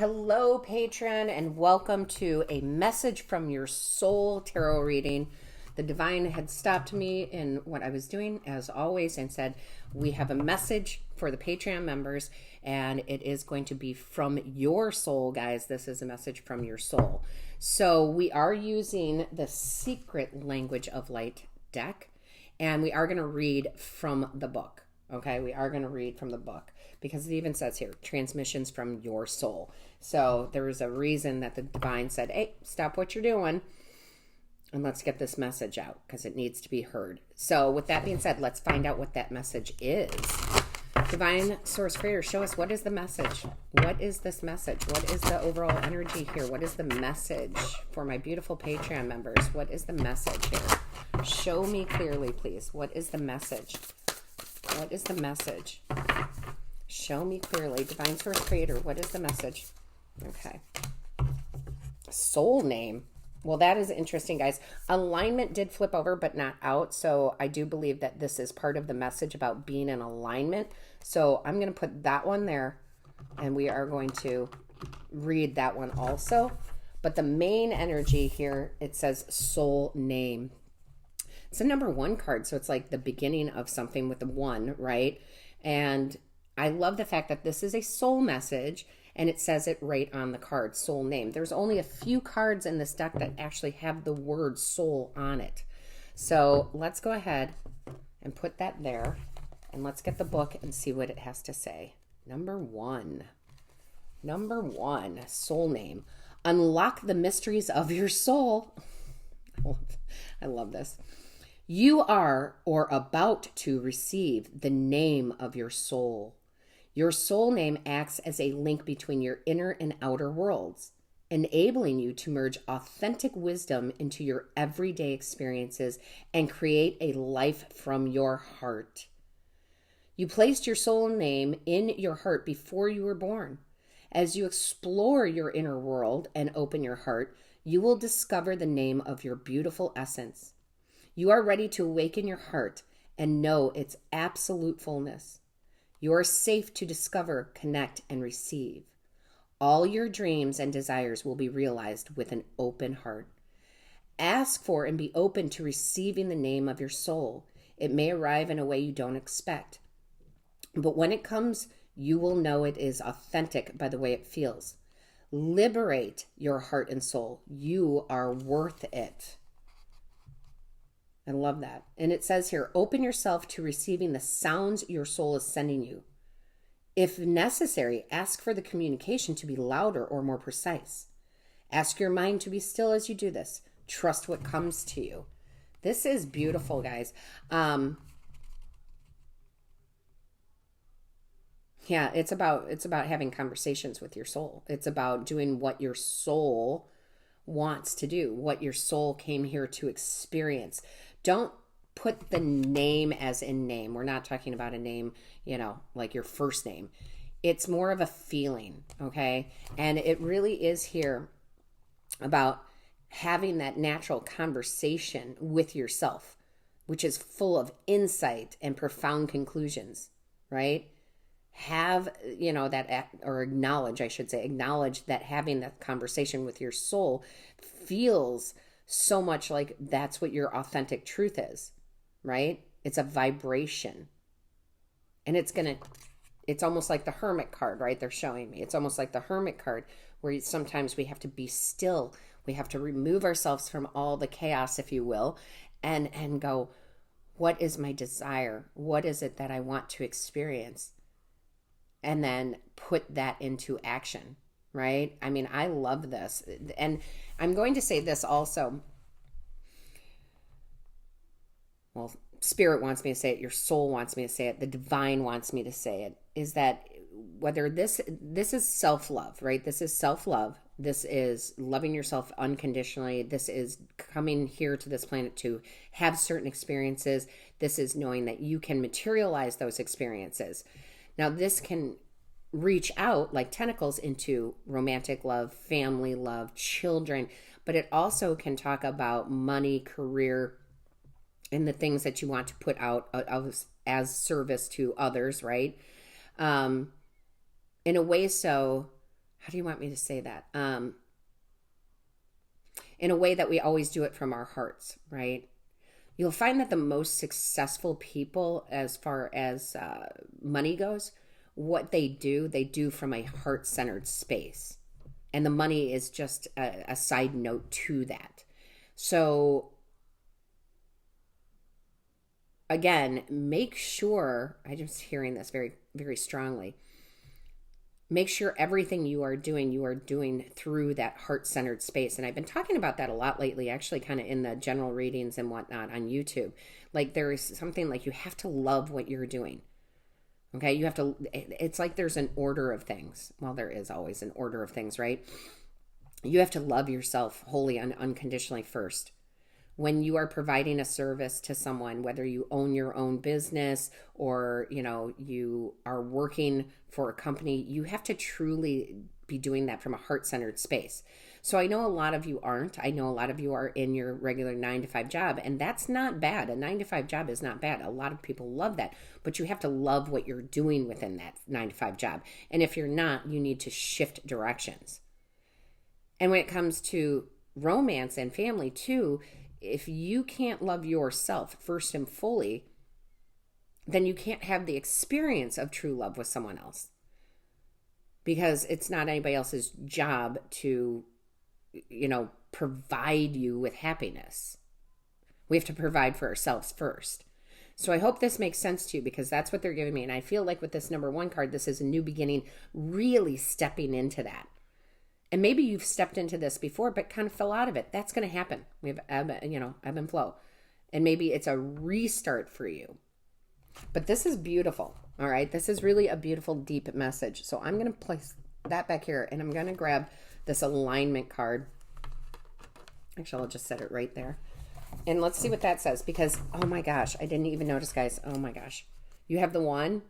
Hello, patron, and welcome to a message from your soul tarot reading. The divine had stopped me in what I was doing, as always, and said, we have a message for the Patreon members, and it is going to be from your soul, guys. This is a message from your soul. So we are using the Secret Language of Light deck, and we are going to read from the book. Okay, we are going to read from the book because it even says here, transmissions from your soul. So there was a reason that the divine said, hey, stop what you're doing and let's get this message out because it needs to be heard. So with that being said, let's find out what that message is. Divine Source Creator, show us, what is the message? What is this message? What is the overall energy here? What is the message for my beautiful Patreon members? What is the message here? Show me clearly, please. What is the message? What is the message? Show me clearly. Divine Source Creator, what is the message? Okay. Soul name. Well, that is interesting, guys. Alignment did flip over, but not out. So I do believe that this is part of the message about being in alignment. So I'm going to put that one there, and we are going to read that one also. But the main energy here, it says soul name. It's a number 1 card, so it's like the beginning of something with the 1, right? And I love the fact that this is a soul message, and it says it right on the card, soul name. There's only a few cards in this deck that actually have the word soul on it. So let's go ahead and put that there, and let's get the book and see what it has to say. Number 1, soul name. Unlock the mysteries of your soul. I love this. You are or about to receive the name of your soul. Your soul name acts as a link between your inner and outer worlds, enabling you to merge authentic wisdom into your everyday experiences and create a life from your heart. You placed your soul name in your heart before you were born. As you explore your inner world and open your heart, you will discover the name of your beautiful essence. You are ready to awaken your heart and know its absolute fullness. You are safe to discover, connect, and receive. All your dreams and desires will be realized with an open heart. Ask for and be open to receiving the name of your soul. It may arrive in a way you don't expect. But when it comes, you will know it is authentic by the way it feels. Liberate your heart and soul. You are worth it. I love that. And it says here, open yourself to receiving the sounds your soul is sending you. If necessary, ask for the communication to be louder or more precise. Ask your mind to be still as you do this. Trust what comes to you. This is beautiful, guys. Yeah, it's about having conversations with your soul. It's about doing what your soul wants to do, what your soul came here to experience. Don't put the name as in name. We're not talking about a name, like your first name. It's more of a feeling, okay? And it really is here about having that natural conversation with yourself, which is full of insight and profound conclusions, right? Have, acknowledge that having that conversation with your soul feels so much like that's what your authentic truth is, right? It's a vibration. And it's almost like the Hermit card, right? They're showing me. It's almost like the Hermit card where sometimes we have to be still. We have to remove ourselves from all the chaos, if you will, and go, what is my desire? What is it that I want to experience? And then put that into action, right? I mean, I love this. And I'm going to say this also. Well, Spirit wants me to say it. Your soul wants me to say it. The divine wants me to say it. Is that whether this is self-love, right? This is self-love. This is loving yourself unconditionally. This is coming here to this planet to have certain experiences. This is knowing that you can materialize those experiences. Now, this can reach out like tentacles into romantic love, family love, children, but it also can talk about money, career, and the things that you want to put out as service to others, right? In a way, so how do you want me to say that? In a way that we always do it from our hearts, right? You'll find that the most successful people, as far as money goes, what they do from a heart-centered space. And the money is just a side note to that. So, again, make sure, I'm just hearing this very, very strongly, make sure everything you are doing through that heart-centered space. And I've been talking about that a lot lately, actually, kind of in the general readings and whatnot on YouTube. Like, there is something like you have to love what you're doing. Okay, you have to, it's like there's an order of things. Well, there is always an order of things, right? You have to love yourself wholly and unconditionally first. When you are providing a service to someone, whether you own your own business or, you are working for a company, you have to truly be doing that from a heart-centered space. So I know a lot of you aren't. I know a lot of you are in your regular 9-to-5 job, and that's not bad. A 9-to-5 job is not bad. A lot of people love that, but you have to love what you're doing within that 9-to-5 job. And if you're not, you need to shift directions. And when it comes to romance and family too, if you can't love yourself first and fully, then you can't have the experience of true love with someone else, because it's not anybody else's job to, provide you with happiness. We have to provide for ourselves first. So I hope this makes sense to you, because that's what they're giving me. And I feel like with this number 1 card, this is a new beginning, really stepping into that. And maybe you've stepped into this before, but kind of fell out of it. That's going to happen. We have ebb and flow. And maybe it's a restart for you. But this is beautiful. All right. This is really a beautiful, deep message. So I'm going to place that back here, and I'm going to grab this alignment card. Actually, I'll just set it right there. And let's see what that says, because, oh my gosh, I didn't even notice, guys. Oh my gosh. You have the 1.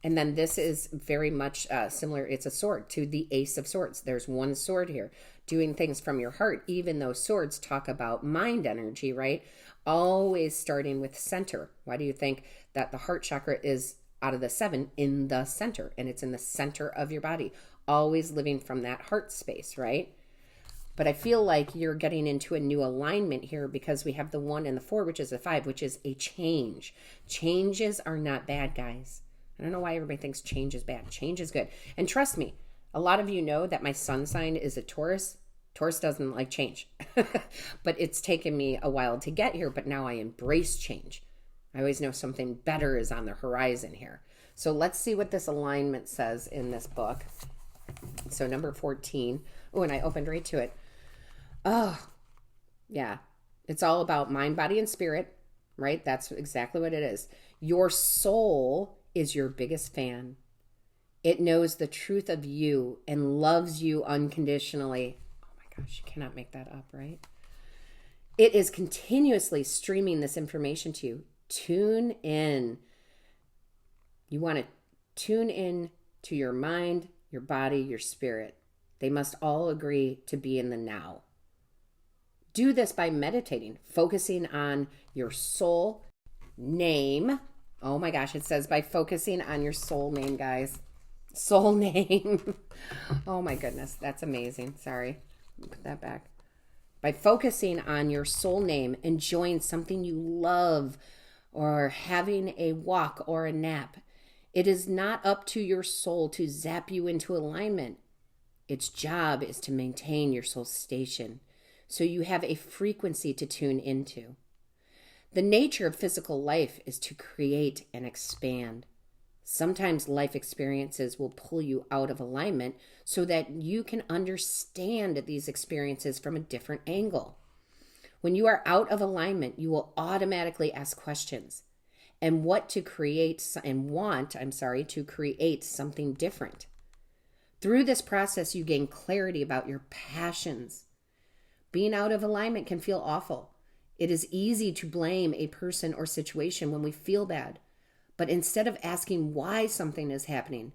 And then this is very much similar. It's a sword to the Ace of Swords. There's 1 sword here, doing things from your heart, even though swords talk about mind energy, right? Always starting with center. Why do you think that the heart chakra is, out of the 7, in the center? And it's in the center of your body, always living from that heart space, right? But I feel like you're getting into a new alignment here, because we have the 1 and the 4, which is a 5, which is a change. Changes are not bad, guys. I don't know why everybody thinks change is bad. Change is good. And trust me, a lot of you know that my sun sign is a Taurus. Taurus doesn't like change. But it's taken me a while to get here, but now I embrace change. I always know something better is on the horizon here. So let's see what this alignment says in this book. So number 14. Oh, and I opened right to it. Oh, yeah. It's all about mind, body, and spirit, right? That's exactly what it is. Your soul is your biggest fan. It knows the truth of you and loves you unconditionally. Oh my gosh, you cannot make that up, right? It is continuously streaming this information to you. Tune in. You want to tune in to your mind, your body, your spirit. They must all agree to be in the now. Do this by meditating, focusing on your soul name. Oh my gosh, it says by focusing on your soul name, guys. Soul name. Oh my goodness, that's amazing. Sorry, put that back. By focusing on your soul name, enjoying something you love, or having a walk or a nap. It is not up to your soul to zap you into alignment. Its job is to maintain your soul station, so you have a frequency to tune into. The nature of physical life is to create and expand. Sometimes life experiences will pull you out of alignment so that you can understand these experiences from a different angle. When you are out of alignment, you will automatically ask questions and want to create something different. Through this process, you gain clarity about your passions. Being out of alignment can feel awful. It is easy to blame a person or situation when we feel bad. But instead of asking why something is happening,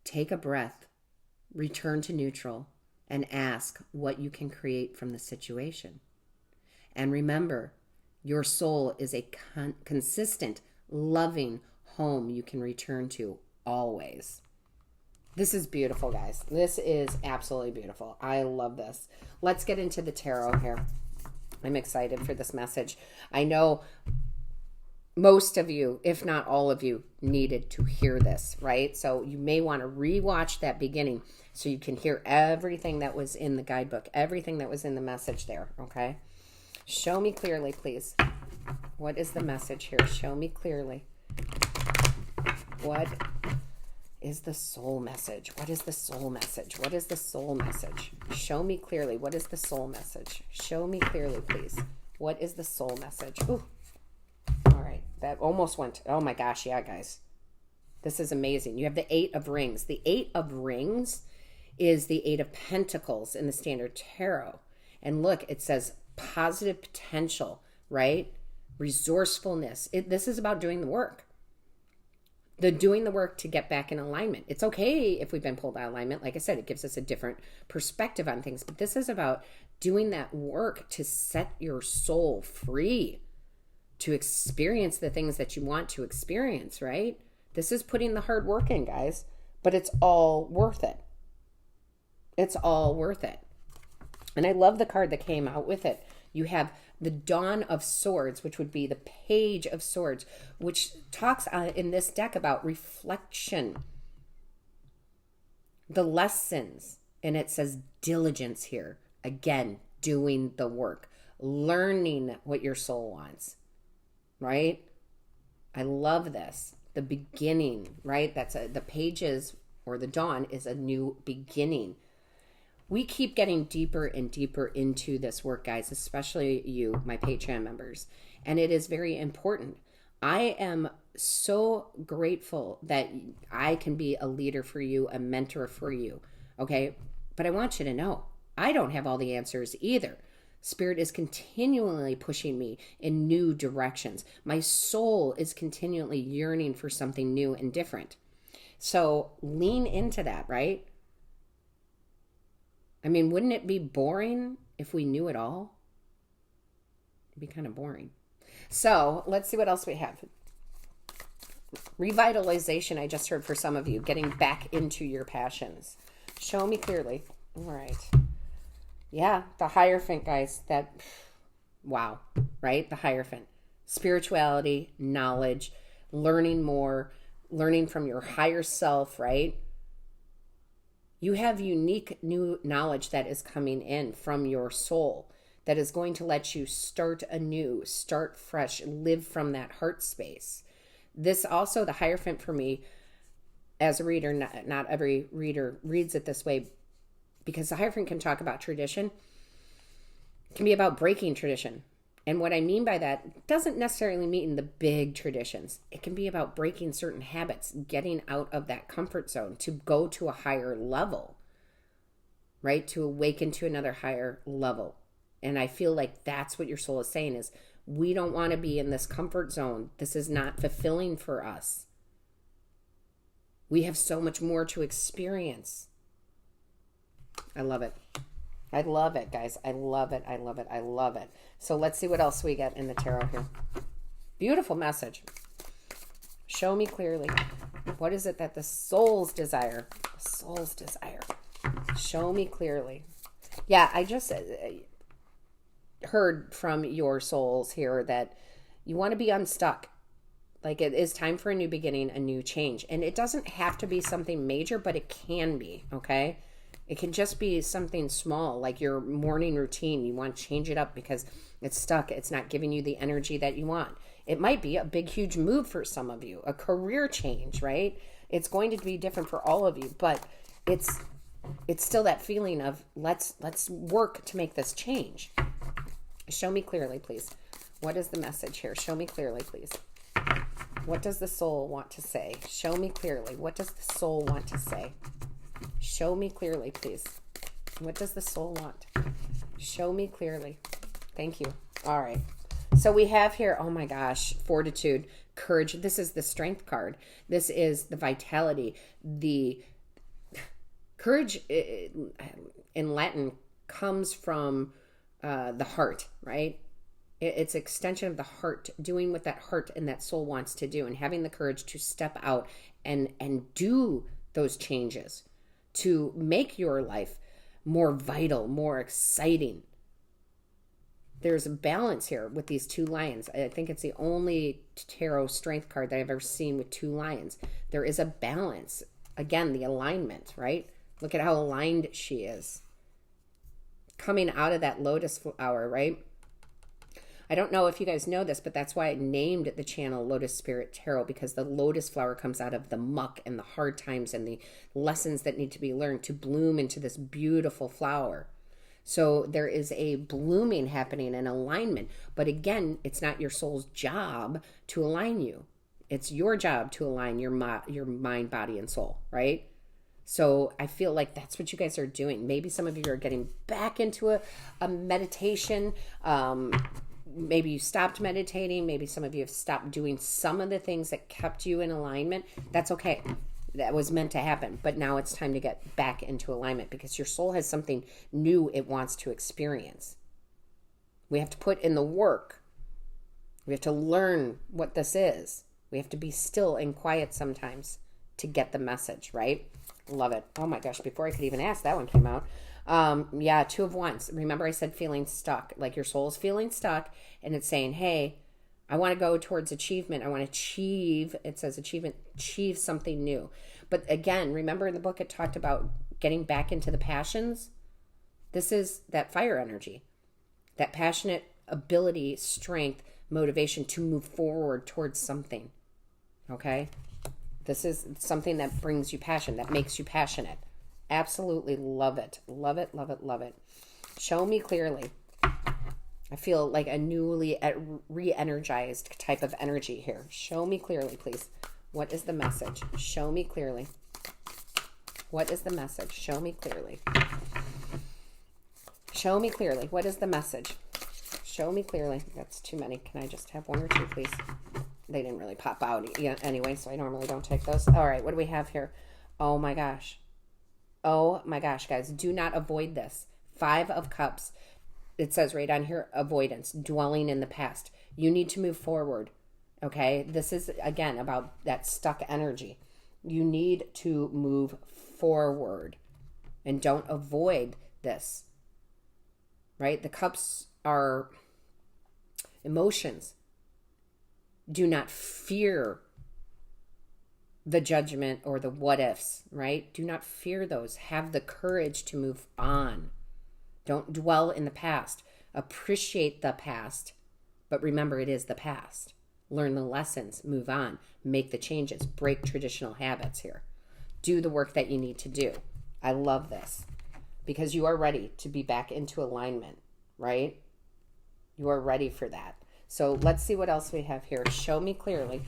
take a breath, return to neutral, and ask what you can create from the situation. And remember, your soul is a consistent, loving home you can return to always. This is beautiful, guys. This is absolutely beautiful. I love this. Let's get into the tarot here. I'm excited for this message. I know most of you, if not all of you, needed to hear this, right? So you may want to rewatch that beginning so you can hear everything that was in the guidebook, everything that was in the message there, okay? Show me clearly, please. What is the message here? Show me clearly. What is the soul message? What is the soul message? What is the soul message? Show me clearly. What is the soul message? Show me clearly, please. What is the soul message? Ooh. All right. That almost went. Oh my gosh. Yeah, guys. This is amazing. You have the 8 of Rings. The 8 of Rings is the 8 of Pentacles in the Standard Tarot. And look, it says positive potential, right? Resourcefulness. This is about doing the work. Doing the work to get back in alignment. It's okay if we've been pulled out of alignment. Like I said, it gives us a different perspective on things. But this is about doing that work to set your soul free to experience the things that you want to experience, right? This is putting the hard work in, guys. But it's all worth it. It's all worth it. And I love the card that came out with it. You have the Dawn of Swords, which would be the Page of Swords, which talks in this deck about reflection, the lessons, and it says diligence here. Again, doing the work, learning what your soul wants, right? I love this. The beginning, right? The pages or the dawn is a new beginning. We keep getting deeper and deeper into this work, guys, especially you, my Patreon members. And it is very important. I am so grateful that I can be a leader for you, a mentor for you, okay? But I want you to know, I don't have all the answers either. Spirit is continually pushing me in new directions. My soul is continually yearning for something new and different. So lean into that, right? I mean, wouldn't it be boring if we knew it all? It'd be kind of boring. So let's see what else we have. Revitalization, I just heard for some of you, getting back into your passions. Show me clearly. All right. Yeah, the Hierophant, guys. Wow, right? The Hierophant. Spirituality, knowledge, learning more, learning from your higher self, right? You have unique new knowledge that is coming in from your soul that is going to let you start anew, start fresh, live from that heart space. This also, the Hierophant for me, as a reader, not every reader reads it this way, because the Hierophant can talk about tradition. It can be about breaking tradition. And what I mean by that doesn't necessarily mean the big traditions. It can be about breaking certain habits, getting out of that comfort zone to go to a higher level, right? To awaken to another higher level. And I feel like that's what your soul is saying is, we don't want to be in this comfort zone. This is not fulfilling for us. We have so much more to experience. I love it. I love it, guys. I love it. I love it. I love it. So let's see what else we get in the tarot here. Beautiful message. Show me clearly. What is it that the souls desire? The souls desire. Show me clearly. Yeah, I just heard from your souls here that you want to be unstuck. Like, it is time for a new beginning, a new change. And it doesn't have to be something major, but it can be, okay? It can just be something small, like your morning routine. You want to change it up because it's stuck. It's not giving you the energy that you want. It might be a big, huge move for some of you, a career change, right? It's going to be different for all of you, but it's still that feeling of let's work to make this change. Show me clearly, please. What is the message here? Show me clearly, please. What does the soul want to say? Show me clearly. What does the soul want to say? Show me clearly, please. What does the soul want? Show me clearly. Thank you. All right. So we have here, oh my gosh, fortitude, courage. This is the strength card. This is the vitality. The courage in Latin comes from the heart, right? It's extension of the heart, doing what that heart and that soul wants to do, and having the courage to step out and do those changes to make your life more vital, more exciting. There's a balance here with these two lions. I think it's the only tarot strength card that I've ever seen with two lions. There is a balance. Again, the alignment, right? Look at how aligned she is. Coming out of that lotus flower, right? I don't know if you guys know this, but that's why I named the channel Lotus Spirit Tarot, because the lotus flower comes out of the muck and the hard times and the lessons that need to be learned to bloom into this beautiful flower. So there is a blooming happening in alignment. But again, it's not your soul's job to align you. It's your job to align your mind, body, and soul, right? So I feel like that's what you guys are doing. Maybe some of you are getting back into a meditation. Maybe you stopped meditating. Maybe some of you have stopped doing some of the things that kept you in alignment. That's okay. That was meant to happen. But now it's time to get back into alignment because your soul has something new it wants to experience. We have to put in the work. We have to learn what this is. We have to be still and quiet sometimes to get the message, right? Love it. Oh my gosh, before I could even ask, that one came out. Yeah, Two of Wands. Remember I said feeling stuck, like your soul is feeling stuck and it's saying, hey, I want to go towards achievement. I want to achieve, it says achievement, achieve something new. But again, remember in the book it talked about getting back into the passions? This is that fire energy, that passionate ability, strength, motivation to move forward towards something. Okay? This is something that brings you passion, that makes you passionate. Absolutely love it. Love it, love it, love it. Show me clearly. I feel like a newly re-energized type of energy here. Show me clearly, please. What is the message? Show me clearly. What is the message? Show me clearly. Show me clearly. What is the message? Show me clearly. That's too many. Can I just have one or two, please? They didn't really pop out anyway, so I normally don't take those. All right, what do we have here? Oh my gosh. Oh my gosh, guys. Do not avoid this. 5 of Cups. It says right on here, avoidance, dwelling in the past. You need to move forward, okay? This is, again, about that stuck energy. You need to move forward and don't avoid this, right? The cups are emotions. Do not fear the judgment or the what ifs, right? Do not fear those. Have the courage to move on. Don't dwell in the past. Appreciate the past, but remember it is the past. Learn the lessons, move on, make the changes, break traditional habits here. Do the work that you need to do. I love this because you are ready to be back into alignment, right? You are ready for that. So let's see what else we have here. Show me clearly.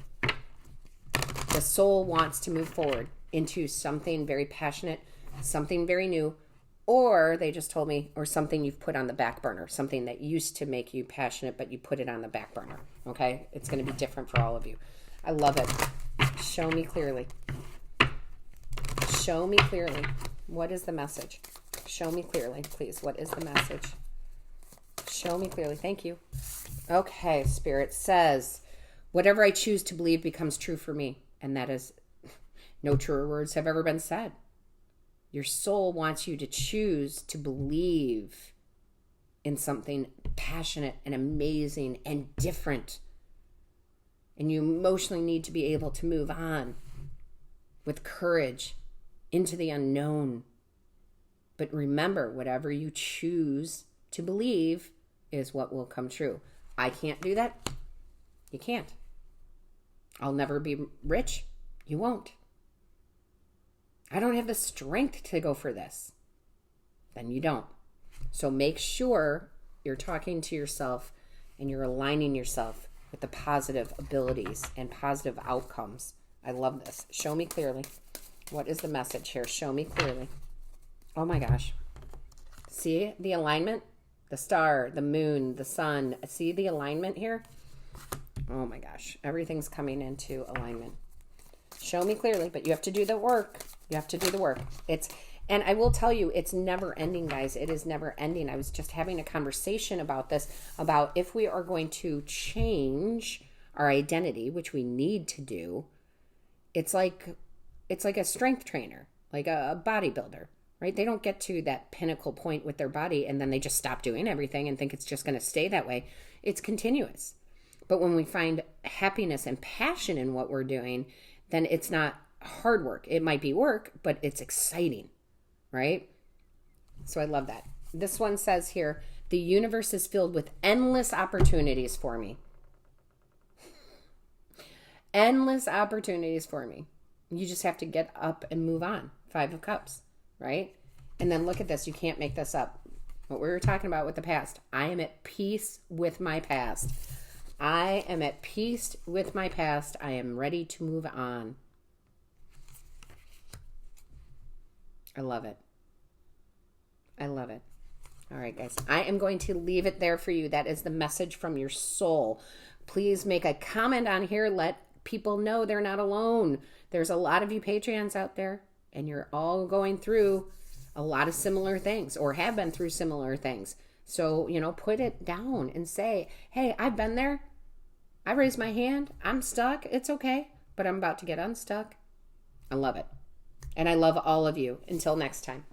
The soul wants to move forward into something very passionate, something very new, or they just told me, or something you've put on the back burner, something that used to make you passionate, but you put it on the back burner. Okay? It's going to be different for all of you. I love it. Show me clearly. Show me clearly. What is the message? Show me clearly, please. What is the message? Show me clearly. Thank you. Okay, Spirit says, whatever I choose to believe becomes true for me. And that is, no truer words have ever been said. Your soul wants you to choose to believe in something passionate and amazing and different. And you emotionally need to be able to move on with courage into the unknown. But remember, whatever you choose to believe is what will come true. I can't do that. You can't. I'll never be rich. You won't. I don't have the strength to go for this. Then you don't. So make sure you're talking to yourself and you're aligning yourself with the positive abilities and positive outcomes. I love this. Show me clearly. What is the message here? Show me clearly. Oh my gosh. See the alignment? The star, the moon, the sun. See the alignment here? Oh my gosh. Everything's coming into alignment. Show me clearly, but you have to do the work. You have to do the work. And I will tell you, it's never ending, guys. It is never ending. I was just having a conversation about this, about if we are going to change our identity, which we need to do. It's like it's like a strength trainer, like a bodybuilder, right? They don't get to that pinnacle point with their body and then they just stop doing everything and think it's just going to stay that way. It's continuous. But when we find happiness and passion in what we're doing, then it's not hard work. It might be work, but it's exciting, right? So I love that. This one says here, the universe is filled with endless opportunities for me. Endless opportunities for me. You just have to get up and move on. 5 of Cups, right? And then look at this. You can't make this up. What we were talking about with the past. I am at peace with my past. I am at peace with my past. I am ready to move on. I love it. I love it. All right, guys. I am going to leave it there for you. That is the message from your soul. Please make a comment on here. Let people know they're not alone. There's a lot of you Patreons out there, and you're all going through a lot of similar things or have been through similar things. So, put it down and say, hey, I've been there. I raised my hand. I'm stuck. It's okay, but I'm about to get unstuck. I love it. And I love all of you. Until next time.